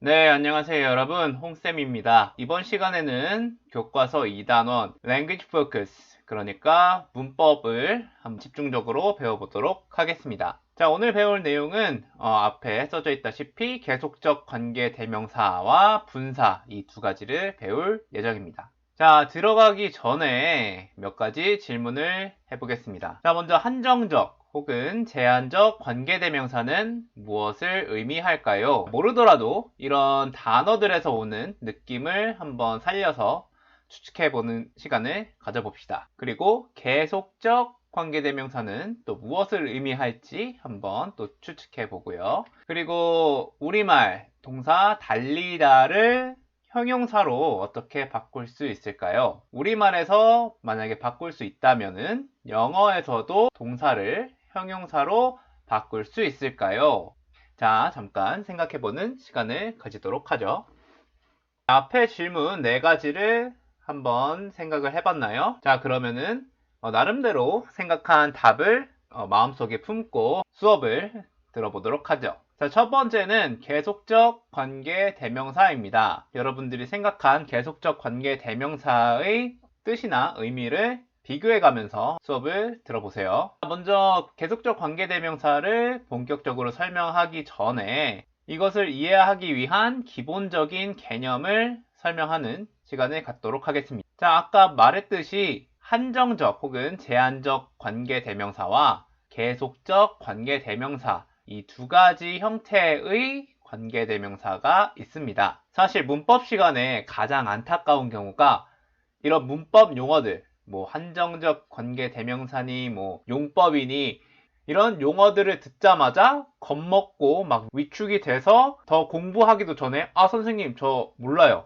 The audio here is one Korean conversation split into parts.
네, 안녕하세요, 여러분. 홍쌤입니다. 이번 시간에는 교과서 2단원 Language Focus, 그러니까 문법을 한번 집중적으로 배워보도록 하겠습니다. 자, 오늘 배울 내용은 앞에 써져 있다시피 계속적 관계 대명사와 분사 이 두 가지를 배울 예정입니다. 자, 들어가기 전에 몇 가지 질문을 해보겠습니다. 자, 먼저 한정적 혹은 제한적 관계대명사는 무엇을 의미할까요? 모르더라도 이런 단어들에서 오는 느낌을 한번 살려서 추측해보는 시간을 가져봅시다. 그리고 계속적 관계대명사는 또 무엇을 의미할지 한번 또 추측해보고요. 그리고 우리말 동사 달리다를 형용사로 어떻게 바꿀 수 있을까요? 우리말에서 만약에 바꿀 수 있다면은 영어에서도 동사를 형용사로 바꿀 수 있을까요? 자, 잠깐 생각해보는 시간을 가지도록 하죠. 앞에 질문 4가지를 한번 생각을 해봤나요? 자, 그러면은 나름대로 생각한 답을 마음속에 품고 수업을 들어보도록 하죠. 자, 첫 번째는 계속적 관계 대명사입니다. 여러분들이 생각한 계속적 관계 대명사의 뜻이나 의미를 비교해 가면서 수업을 들어보세요. 먼저 계속적 관계대명사를 본격적으로 설명하기 전에 이것을 이해하기 위한 기본적인 개념을 설명하는 시간을 갖도록 하겠습니다. 자, 아까 말했듯이 한정적 혹은 제한적 관계대명사와 계속적 관계대명사 이 두 가지 형태의 관계대명사가 있습니다. 사실 문법 시간에 가장 안타까운 경우가 이런 문법 용어들 한정적 관계 대명사니 용법이니 이런 용어들을 듣자마자 겁먹고 막 위축이 돼서 더 공부하기도 전에 선생님 저 몰라요.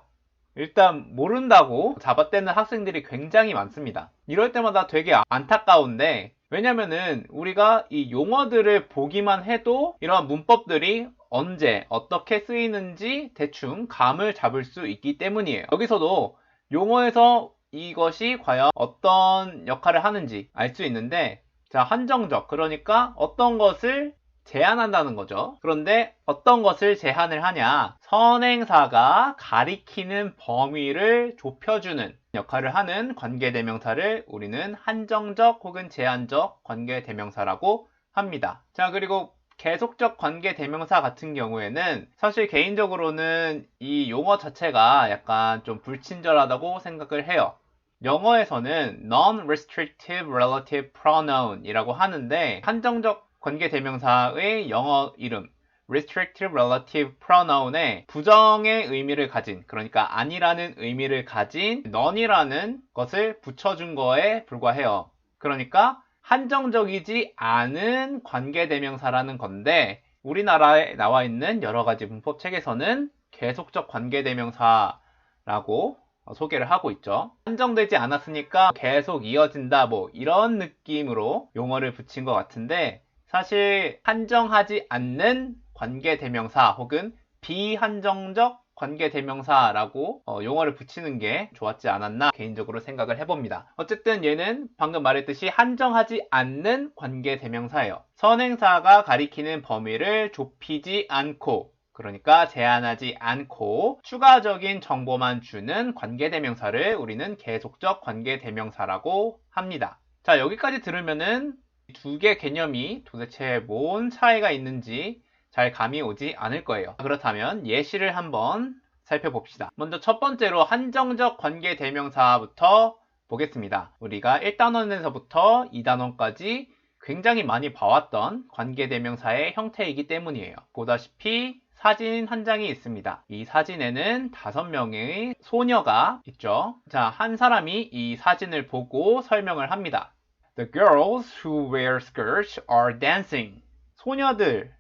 일단 모른다고 잡아떼는 학생들이 굉장히 많습니다. 이럴 때마다 되게 안타까운데 왜냐면은 우리가 이 용어들을 보기만 해도 이런 문법들이 언제 어떻게 쓰이는지 대충 감을 잡을 수 있기 때문이에요. 여기서도 용어에서 이것이 과연 어떤 역할을 하는지 알 수 있는데 자, 한정적 그러니까 어떤 것을 제한한다는 거죠. 그런데 어떤 것을 제한을 하냐? 선행사가 가리키는 범위를 좁혀주는 역할을 하는 관계대명사를 우리는 한정적 혹은 제한적 관계대명사라고 합니다. 자, 그리고 계속적 관계대명사 같은 경우에는 사실 개인적으로는 이 용어 자체가 약간 좀 불친절하다고 생각을 해요. 영어에서는 non-restrictive relative pronoun 이라고 하는데 한정적 관계대명사의 영어 이름 restrictive relative pronoun에 부정의 의미를 가진 그러니까 아니라는 의미를 가진 none이라는 것을 붙여준 거에 불과해요. 그러니까 한정적이지 않은 관계대명사라는 건데 우리나라에 나와 있는 여러 가지 문법 책에서는 계속적 관계대명사라고 소개를 하고 있죠. 한정되지 않았으니까 계속 이어진다 이런 느낌으로 용어를 붙인 것 같은데 사실 한정하지 않는 관계대명사 혹은 비한정적 관계대명사라고 용어를 붙이는 게 좋았지 않았나 개인적으로 생각을 해봅니다. 어쨌든 얘는 방금 말했듯이 한정하지 않는 관계대명사예요. 선행사가 가리키는 범위를 좁히지 않고 그러니까 제한하지 않고 추가적인 정보만 주는 관계대명사를 우리는 계속적 관계대명사라고 합니다. 자, 여기까지 들으면은 두 개 개념이 도대체 뭔 차이가 있는지 잘 감이 오지 않을 거예요. 그렇다면 예시를 한번 살펴봅시다. 먼저 첫 번째로 한정적 관계대명사부터 보겠습니다. 우리가 1단원에서부터 2단원까지 굉장히 많이 봐왔던 관계대명사의 형태이기 때문이에요. 보다시피 사진 한 장이 있습니다. 이 사진에는 5명의 소녀가 있죠. 자, 한 사람이 이 사진을 보고 설명을 합니다. The girls who wear skirts are dancing. 소녀들.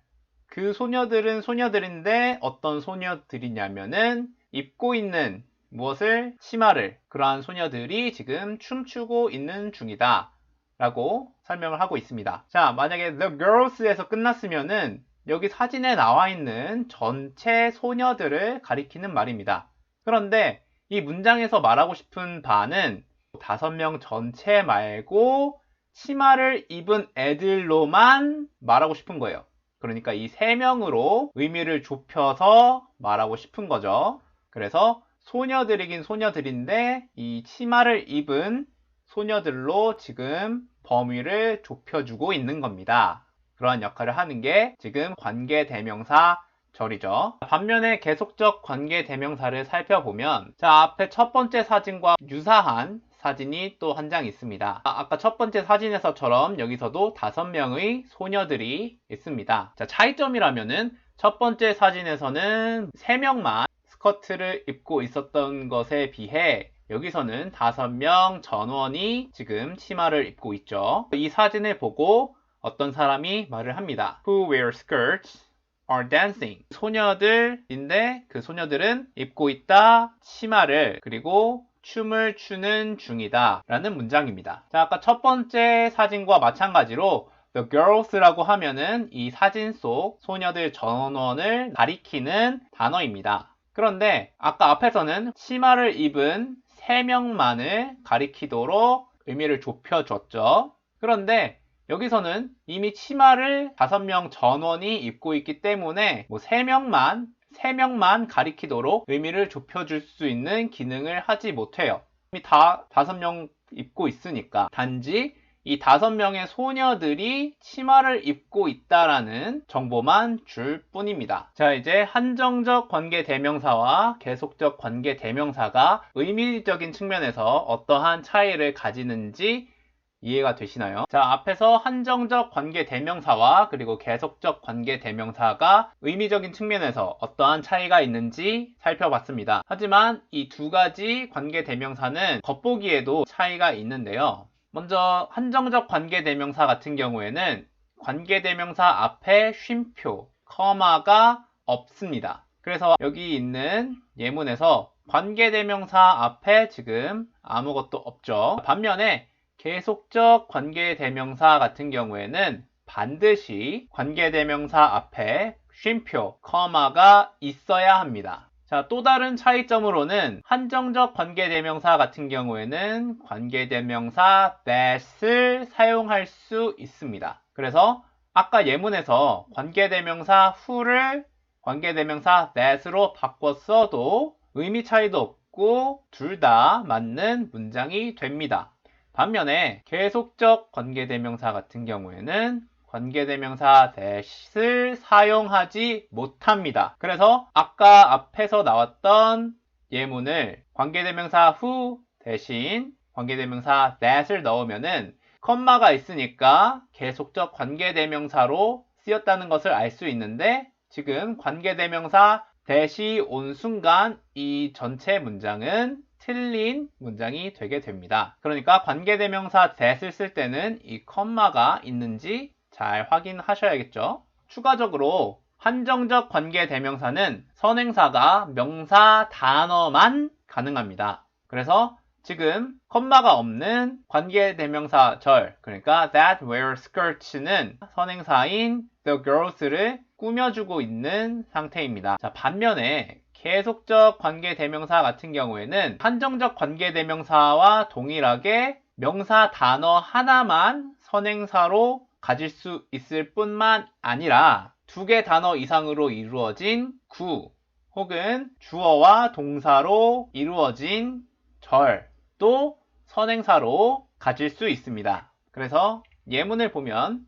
그 소녀들은 소녀들인데 어떤 소녀들이냐면은 입고 있는 무엇을? 치마를. 그러한 소녀들이 지금 춤추고 있는 중이다. 라고 설명을 하고 있습니다. 자, 만약에 the girls에서 끝났으면은 여기 사진에 나와 있는 전체 소녀들을 가리키는 말입니다. 그런데 이 문장에서 말하고 싶은 바는 5명 전체 말고 치마를 입은 애들로만 말하고 싶은 거예요. 그러니까 이 세 명으로 의미를 좁혀서 말하고 싶은 거죠. 그래서 소녀들이긴 소녀들인데 이 치마를 입은 소녀들로 지금 범위를 좁혀주고 있는 겁니다. 그러한 역할을 하는 게 지금 관계대명사 절이죠. 반면에 계속적 관계대명사를 살펴보면 자, 앞에 첫 번째 사진과 유사한 사진이 또 한 장 있습니다. 아까 첫 번째 사진에서처럼 여기서도 5명의 소녀들이 있습니다. 자, 차이점이라면은 첫 번째 사진에서는 3명만 스커트를 입고 있었던 것에 비해 여기서는 5명 전원이 지금 치마를 입고 있죠. 이 사진을 보고 어떤 사람이 말을 합니다. Who wear skirts are dancing. 소녀들인데 그 소녀들은 입고 있다 치마를 그리고 춤을 추는 중이다 라는 문장입니다. 자, 아까 첫 번째 사진과 마찬가지로 The girls라고 하면은 이 사진 속 소녀들 전원을 가리키는 단어입니다. 그런데 아까 앞에서는 치마를 입은 3명만을 가리키도록 의미를 좁혀줬죠. 그런데 여기서는 이미 치마를 5명 전원이 입고 있기 때문에 3명만 가리키도록 의미를 좁혀줄 수 있는 기능을 하지 못해요. 이미 다 5명 입고 있으니까 단지 이 5명의 소녀들이 치마를 입고 있다라는 정보만 줄 뿐입니다. 자, 이제 한정적 관계대명사와 계속적 관계대명사가 의미적인 측면에서 어떠한 차이를 가지는지 이해가 되시나요? 자, 앞에서 한정적 관계대명사와 그리고 계속적 관계대명사가 의미적인 측면에서 어떠한 차이가 있는지 살펴봤습니다. 하지만 이 두 가지 관계대명사는 겉보기에도 차이가 있는데요. 먼저 한정적 관계대명사 같은 경우에는 관계대명사 앞에 쉼표, 커마가 없습니다. 그래서 여기 있는 예문에서 관계대명사 앞에 지금 아무것도 없죠. 반면에 계속적 관계대명사 같은 경우에는 반드시 관계대명사 앞에 쉼표, 커마가 있어야 합니다. 자, 또 다른 차이점으로는 한정적 관계대명사 같은 경우에는 관계대명사 that을 사용할 수 있습니다. 그래서 아까 예문에서 관계대명사 who를 관계대명사 that으로 바꿨어도 의미 차이도 없고 둘 다 맞는 문장이 됩니다. 반면에 계속적 관계대명사 같은 경우에는 관계대명사 that을 사용하지 못합니다. 그래서 아까 앞에서 나왔던 예문을 관계대명사 who 대신 관계대명사 that을 넣으면은 컴마가 있으니까 계속적 관계대명사로 쓰였다는 것을 알 수 있는데 지금 관계대명사 that이 온 순간 이 전체 문장은 틀린 문장이 되게 됩니다. 그러니까 관계대명사 that을 쓸 때는 이 컴마가 있는지 잘 확인하셔야겠죠. 추가적으로 한정적 관계대명사는 선행사가 명사 단어만 가능합니다. 그래서 지금 컴마가 없는 관계대명사절, 그러니까 that wear skirts는 선행사인 the girls를 꾸며주고 있는 상태입니다. 자, 반면에 계속적 관계대명사 같은 경우에는 한정적 관계대명사와 동일하게 명사 단어 하나만 선행사로 가질 수 있을 뿐만 아니라 2개 단어 이상으로 이루어진 구 혹은 주어와 동사로 이루어진 절도 선행사로 가질 수 있습니다. 그래서 예문을 보면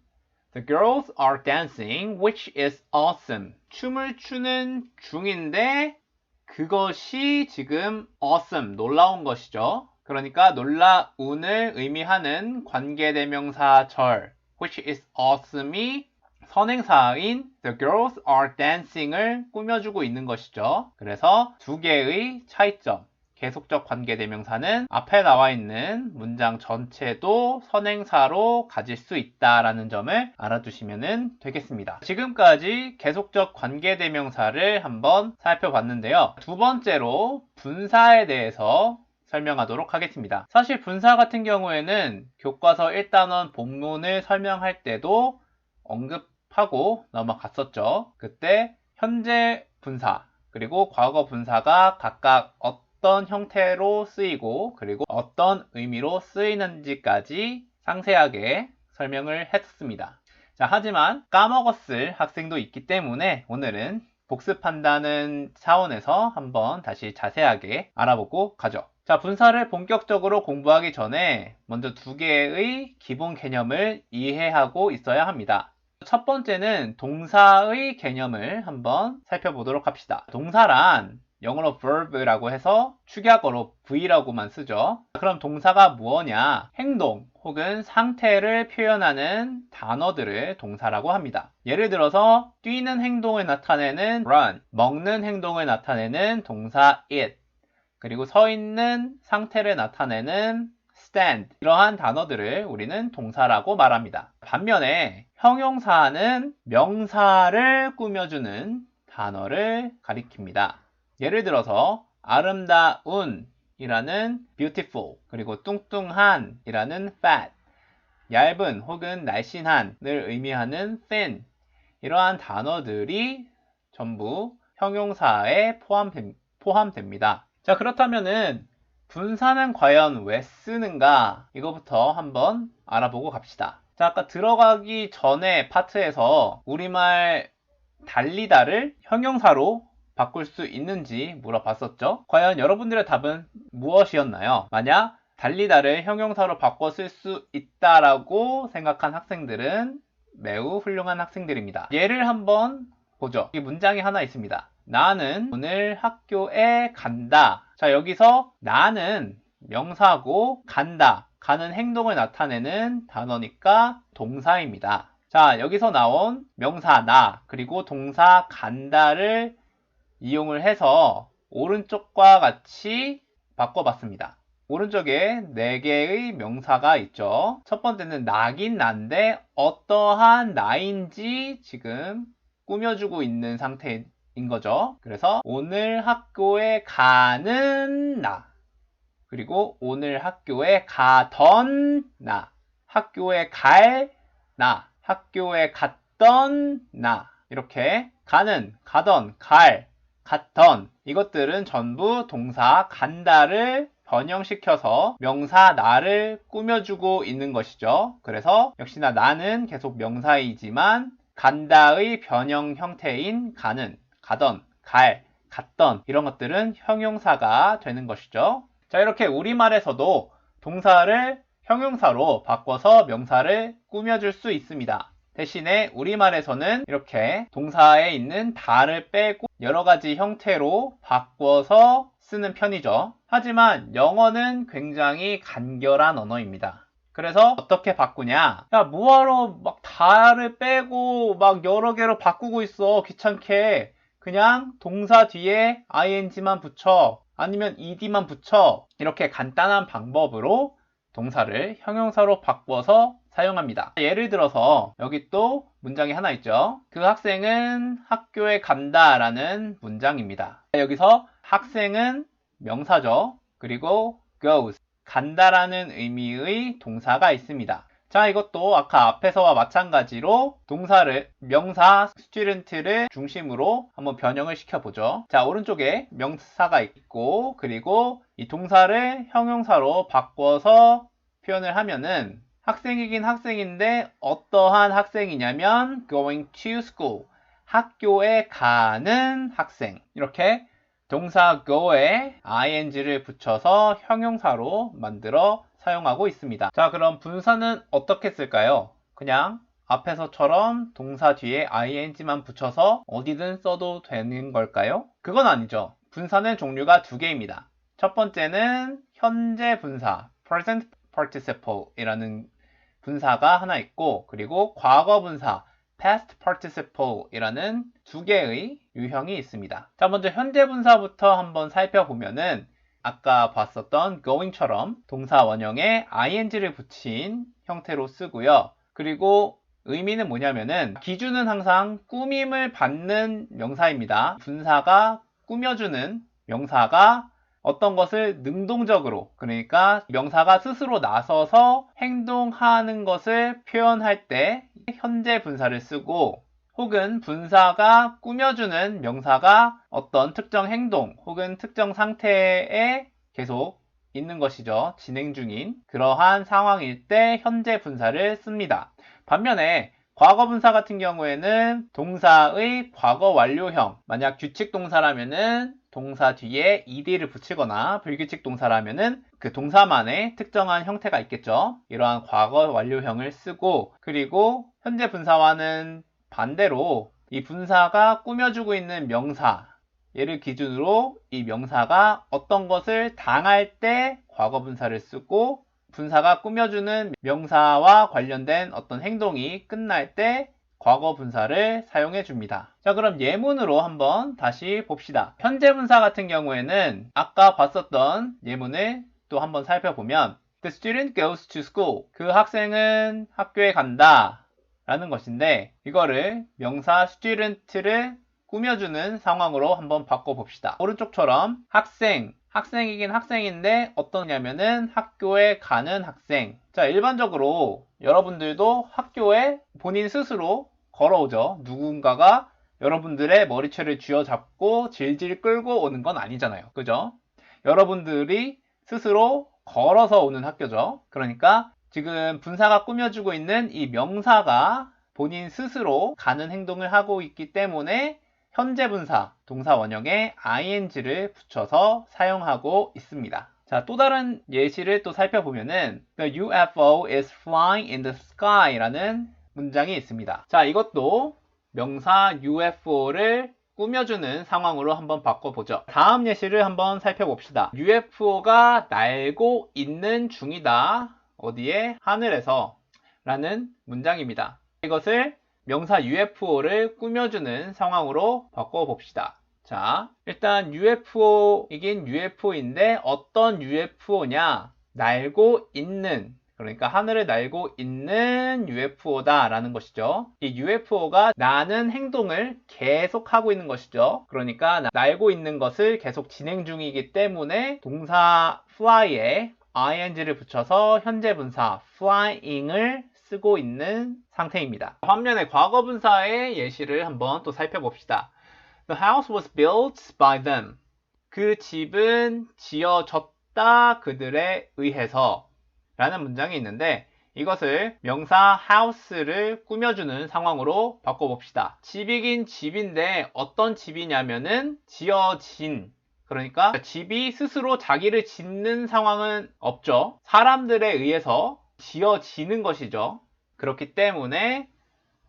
The girls are dancing, which is awesome. 춤을 추는 중인데 그것이 지금 awesome, 놀라운 것이죠. 그러니까 놀라운을 의미하는 관계대명사절 which is awesome이 선행사인 the girls are dancing을 꾸며주고 있는 것이죠. 그래서 두 개의 차이점. 계속적 관계대명사는 앞에 나와 있는 문장 전체도 선행사로 가질 수 있다라는 점을 알아두시면 되겠습니다. 지금까지 계속적 관계대명사를 한번 살펴봤는데요. 두 번째로 분사에 대해서 설명하도록 하겠습니다. 사실 분사 같은 경우에는 교과서 1단원 본문을 설명할 때도 언급하고 넘어갔었죠. 그때 현재 분사 그리고 과거 분사가 각각 어떤 형태로 쓰이고 그리고 어떤 의미로 쓰이는지까지 상세하게 설명을 했습니다. 자, 하지만 까먹었을 학생도 있기 때문에 오늘은 복습한다는 차원에서 한번 다시 자세하게 알아보고 가죠. 자, 분사를 본격적으로 공부하기 전에 먼저 두 개의 기본 개념을 이해하고 있어야 합니다. 첫 번째는 동사의 개념을 한번 살펴보도록 합시다. 동사란 영어로 verb라고 해서 축약어로 V라고만 쓰죠. 그럼 동사가 무엇냐? 행동 혹은 상태를 표현하는 단어들을 동사라고 합니다. 예를 들어서 뛰는 행동을 나타내는 run, 먹는 행동을 나타내는 동사 eat, 그리고 서 있는 상태를 나타내는 stand, 이러한 단어들을 우리는 동사라고 말합니다. 반면에 형용사는 명사를 꾸며주는 단어를 가리킵니다. 예를 들어서 아름다운 이라는 beautiful, 그리고 뚱뚱한 이라는 fat, 얇은 혹은 날씬한을 의미하는 thin, 이러한 단어들이 전부 형용사에 포함됩니다. 자, 그렇다면은 분사는 과연 왜 쓰는가? 이거부터 한번 알아보고 갑시다. 자, 아까 들어가기 전에 파트에서 우리말 달리다를 형용사로 바꿀 수 있는지 물어봤었죠? 과연 여러분들의 답은 무엇이었나요? 만약 달리다를 형용사로 바꿔 쓸 수 있다라고 생각한 학생들은 매우 훌륭한 학생들입니다. 예를 한번 보죠. 이 문장이 하나 있습니다. 나는 오늘 학교에 간다. 자, 여기서 나는 명사고 간다, 가는 행동을 나타내는 단어니까 동사입니다. 자, 여기서 나온 명사 나 그리고 동사 간다를 이용을 해서 오른쪽과 같이 바꿔봤습니다. 오른쪽에 4개의 명사가 있죠. 첫 번째는 나긴 난데 어떠한 나인지 지금 꾸며주고 있는 상태인 거죠. 그래서 오늘 학교에 가는 나, 그리고 오늘 학교에 가던 나, 학교에 갈 나, 학교에 갔던 나, 이렇게 가는, 가던, 갈, 갔던, 이것들은 전부 동사 간다를 변형시켜서 명사 나를 꾸며주고 있는 것이죠. 그래서 역시나 나는 계속 명사이지만 간다의 변형 형태인 가는, 가던, 갈, 갔던, 이런 것들은 형용사가 되는 것이죠. 자, 이렇게 우리말에서도 동사를 형용사로 바꿔서 명사를 꾸며줄 수 있습니다. 대신에 우리말에서는 이렇게 동사에 있는 다를 빼고 여러 가지 형태로 바꿔서 쓰는 편이죠. 하지만 영어는 굉장히 간결한 언어입니다. 그래서 어떻게 바꾸냐? 야, 뭐하러 막 다를 빼고 막 여러 개로 바꾸고 있어. 귀찮게. 그냥 동사 뒤에 ing만 붙여. 아니면 ed만 붙여. 이렇게 간단한 방법으로 동사를 형용사로 바꿔서 사용합니다. 예를 들어서 여기 또 문장이 하나 있죠. 그 학생은 학교에 간다 라는 문장입니다. 여기서 학생은 명사죠. 그리고 goes, 간다라는 의미의 동사가 있습니다. 자, 이것도 아까 앞에서와 마찬가지로 동사를, 명사 student를 중심으로 한번 변형을 시켜보죠. 자, 오른쪽에 명사가 있고, 그리고 이 동사를 형용사로 바꿔서 표현을 하면은 학생이긴 학생인데 어떠한 학생이냐면 going to school, 학교에 가는 학생. 이렇게 동사 go에 ing를 붙여서 형용사로 만들어 사용하고 있습니다. 자, 그럼 분사는 어떻게 쓸까요? 그냥 앞에서처럼 동사 뒤에 ing만 붙여서 어디든 써도 되는 걸까요? 그건 아니죠. 분사는 종류가 2개입니다. 첫 번째는 현재 분사, present participle 이라는 분사가 하나 있고, 그리고 과거 분사, past participle 이라는 2개의 유형이 있습니다. 자, 먼저 현재 분사부터 한번 살펴보면은 아까 봤었던 going처럼 동사 원형에 ing를 붙인 형태로 쓰고요. 그리고 의미는 뭐냐면은 기준은 항상 꾸밈을 받는 명사입니다. 분사가 꾸며주는 명사가 어떤 것을 능동적으로, 그러니까 명사가 스스로 나서서 행동하는 것을 표현할 때 현재 분사를 쓰고, 혹은 분사가 꾸며주는 명사가 어떤 특정 행동 혹은 특정 상태에 계속 있는 것이죠. 진행 중인 그러한 상황일 때 현재 분사를 씁니다. 반면에 과거 분사 같은 경우에는 동사의 과거 완료형, 만약 규칙 동사라면은 동사 뒤에 ed를 붙이거나 불규칙 동사라면은 그 동사만의 특정한 형태가 있겠죠. 이러한 과거 완료형을 쓰고, 그리고 현재 분사와는 반대로 이 분사가 꾸며주고 있는 명사, 얘를 기준으로 이 명사가 어떤 것을 당할 때 과거 분사를 쓰고, 분사가 꾸며주는 명사와 관련된 어떤 행동이 끝날 때 과거 분사를 사용해 줍니다. 자, 그럼 예문으로 한번 다시 봅시다. 현재 분사 같은 경우에는 아까 봤었던 예문을 또 한번 살펴보면 The student goes to school. 그 학생은 학교에 간다 라는 것인데, 이거를 명사 student를 꾸며주는 상황으로 한번 바꿔봅시다. 오른쪽처럼 학생이긴 학생인데 어떠냐면은 학교에 가는 학생. 자, 일반적으로 여러분들도 학교에 본인 스스로 걸어오죠. 누군가가 여러분들의 머리채를 쥐어잡고 질질 끌고 오는 건 아니잖아요. 그죠? 여러분들이 스스로 걸어서 오는 학교죠. 그러니까 지금 분사가 꾸며주고 있는 이 명사가 본인 스스로 가는 행동을 하고 있기 때문에 현재 분사, 동사 원형에 ing를 붙여서 사용하고 있습니다. 자, 또 다른 예시를 또 살펴보면은 The UFO is flying in the sky 라는 문장이 있습니다. 자, 이것도 명사 UFO를 꾸며주는 상황으로 한번 바꿔보죠. 다음 예시를 한번 살펴봅시다. UFO가 날고 있는 중이다. 어디에? 하늘에서 라는 문장입니다. 이것을 명사 UFO를 꾸며주는 상황으로 바꿔봅시다. 자, 일단 UFO이긴 UFO인데 어떤 UFO냐? 날고 있는, 그러니까 하늘을 날고 있는 UFO다 라는 것이죠. 이 UFO가 나는 행동을 계속 하고 있는 것이죠. 그러니까 날고 있는 것을 계속 진행 중이기 때문에 동사 fly에 ing를 붙여서 현재 분사 flying을 쓰고 있는 상태입니다. 반면에 과거 분사의 예시를 한번 또 살펴봅시다. The house was built by them. 그 집은 지어졌다 그들에 의해서 라는 문장이 있는데, 이것을 명사 house를 꾸며주는 상황으로 바꿔봅시다. 집이긴 집인데 어떤 집이냐면은 지어진, 그러니까 집이 스스로 자기를 짓는 상황은 없죠. 사람들에 의해서 지어지는 것이죠. 그렇기 때문에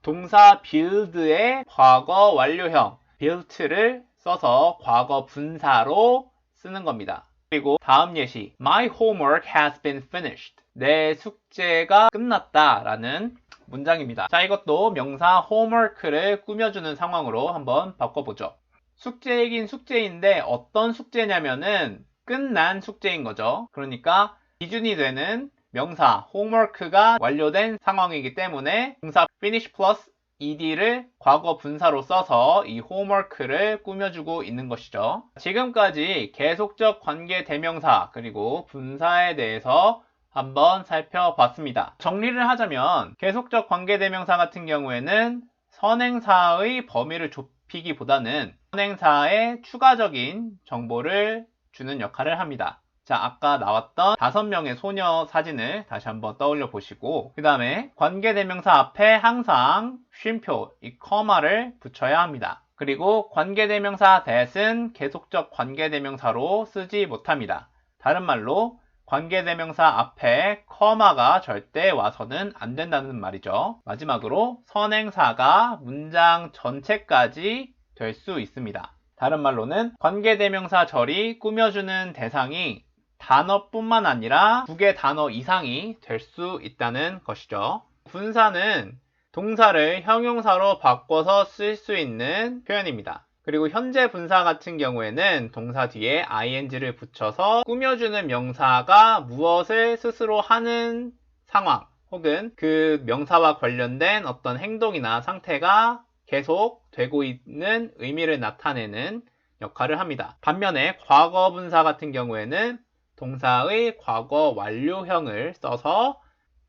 동사 build의 과거 완료형 built를 써서 과거 분사로 쓰는 겁니다. 그리고 다음 예시, My homework has been finished. 내 숙제가 끝났다 라는 문장입니다. 자, 이것도 명사 homework를 꾸며주는 상황으로 한번 바꿔보죠. 숙제이긴 숙제인데 어떤 숙제냐면은 끝난 숙제인 거죠. 그러니까 기준이 되는 명사 homework가 완료된 상황이기 때문에 동사 finish plus ed를 과거 분사로 써서 이 homework를 꾸며주고 있는 것이죠. 지금까지 계속적 관계 대명사 그리고 분사에 대해서 한번 살펴봤습니다. 정리를 하자면 계속적 관계 대명사 같은 경우에는 선행사의 범위를 좁히기보다는 선행사에 추가적인 정보를 주는 역할을 합니다. 자, 아까 나왔던 5명의 소녀 사진을 다시 한번 떠올려 보시고, 그 다음에 관계대명사 앞에 항상 쉼표, 이 커마를 붙여야 합니다. 그리고 관계대명사 that은 계속적 관계대명사로 쓰지 못합니다. 다른 말로 관계대명사 앞에 커마가 절대 와서는 안 된다는 말이죠. 마지막으로 선행사가 문장 전체까지 될 수 있습니다. 다른 말로는 관계대명사 절이 꾸며주는 대상이 단어뿐만 아니라 2개 단어 이상이 될 수 있다는 것이죠. 분사는 동사를 형용사로 바꿔서 쓸 수 있는 표현입니다. 그리고 현재 분사 같은 경우에는 동사 뒤에 ing를 붙여서 꾸며주는 명사가 무엇을 스스로 하는 상황 혹은 그 명사와 관련된 어떤 행동이나 상태가 계속 되고 있는 의미를 나타내는 역할을 합니다. 반면에 과거 분사 같은 경우에는 동사의 과거 완료형을 써서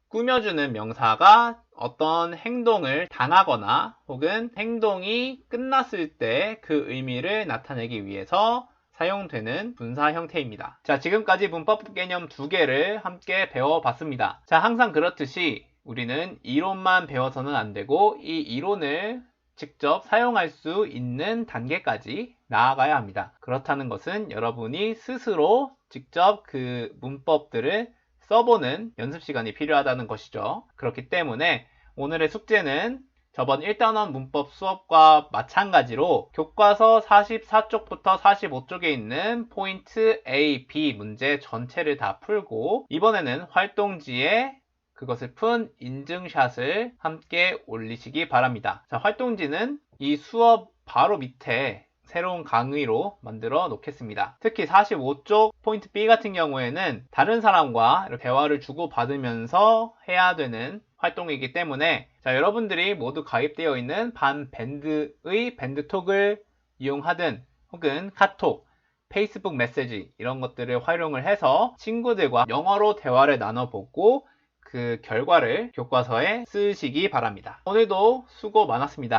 꾸며주는 명사가 어떤 행동을 당하거나 혹은 행동이 끝났을 때 그 의미를 나타내기 위해서 사용되는 분사 형태입니다. 자, 지금까지 문법 개념 2개를 함께 배워봤습니다. 자, 항상 그렇듯이 우리는 이론만 배워서는 안 되고 이 이론을 직접 사용할 수 있는 단계까지 나아가야 합니다. 그렇다는 것은 여러분이 스스로 직접 그 문법들을 써보는 연습 시간이 필요하다는 것이죠. 그렇기 때문에 오늘의 숙제는 저번 1단원 문법 수업과 마찬가지로 교과서 44쪽부터 45쪽에 있는 포인트 A, B 문제 전체를 다 풀고 이번에는 활동지에 그것을 푼 인증샷을 함께 올리시기 바랍니다. 자, 활동지는 이 수업 바로 밑에 새로운 강의로 만들어 놓겠습니다. 특히 45쪽 포인트 B 같은 경우에는 다른 사람과 이렇게 대화를 주고받으면서 해야 되는 활동이기 때문에 자, 여러분들이 모두 가입되어 있는 반 밴드의 밴드톡을 이용하든 혹은 카톡, 페이스북 메시지 이런 것들을 활용을 해서 친구들과 영어로 대화를 나눠보고 그 결과를 교과서에 쓰시기 바랍니다. 오늘도 수고 많았습니다.